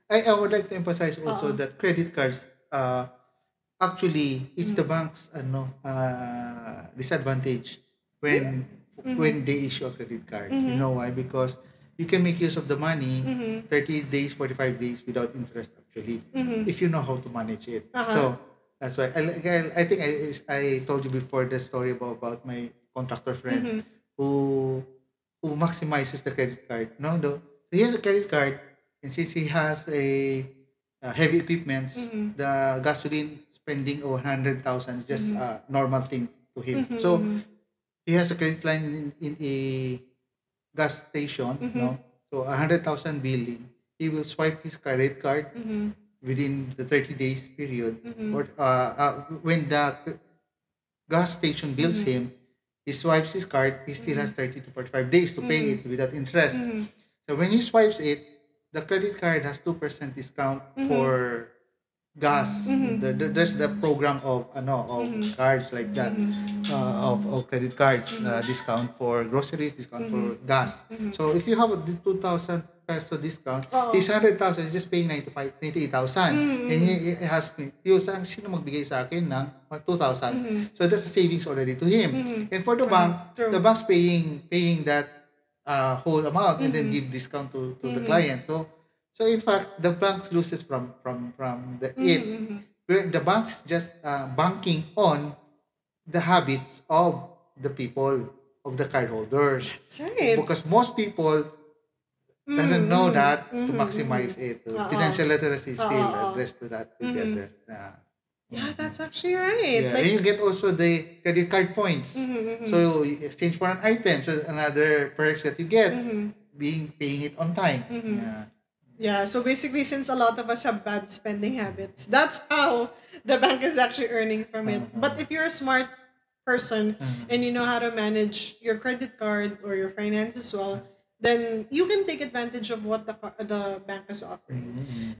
I would like to emphasize also Oo. that credit cards, actually, it's the Mm. bank's disadvantage Hmm? when Mhm. they issue a credit card. You Mhm. know why? Because you can make use of the money Mhm. 30 days, 45 days without interest actually, Mhm. if you know how to manage it. Uh-huh. So that's why I think I told you before the story about my contractor friend Mhm. who maximizes the credit card. No, no. He has a credit card, and since he has heavy equipments, Mhm. the gasoline spending of 100,000 is just Mhm. a normal thing to him. Mhm. So Mhm. he has a credit line in a gas station, Mhm. no? So 100,000 billing. He will swipe his credit card Mhm. within the 30 days period, Mhm. or when the gas station bills Mhm. him, he swipes his card, he still has Mhm. 30 to 45 days to pay Mhm. it without interest. Mhm. So when he swipes it, the credit card has 2% discount Mhm. for gas. There's the program of Mhm. cards like that, of credit cards, Mhm. discount for groceries, discount for Mhm. gas. Mhm. So if you have a 2,000 peso discount, his Oo. 100,000 is just paying 98,000. And Mhm. he has me, yung sino magbigay sa akin ng 2,000. Mhm. So that's a savings already to him. Mhm. And for Uh-huh. the True. bank's paying that whole amount and then Mhm. give discount to the Mhm. client. So in fact, the bank loses from the Mhm. it, Mhm. where the bank's just banking on the habits of the people, of the cardholders, That's right. because most people doesn't know Mhm. that to Mhm. Mhm. maximize it. Oo. Financial literacy is Oo, still oo. addressed to that, will be Mhm. addressed. Yeah, Mhm. that's actually right. Yeah, and Like, you get also the credit card points. mhm. Mhm. So you exchange for an item. So another perks that you get, Mhm. being paying it on time. Mhm. Yeah. Yeah, so basically, since a lot of us have bad spending habits, that's how the bank is actually earning from it. But Uh-huh. if you're a smart person and Uh-huh. you know how to manage your credit card or your finances well, then you can take advantage of what the bank is offering. Mhm.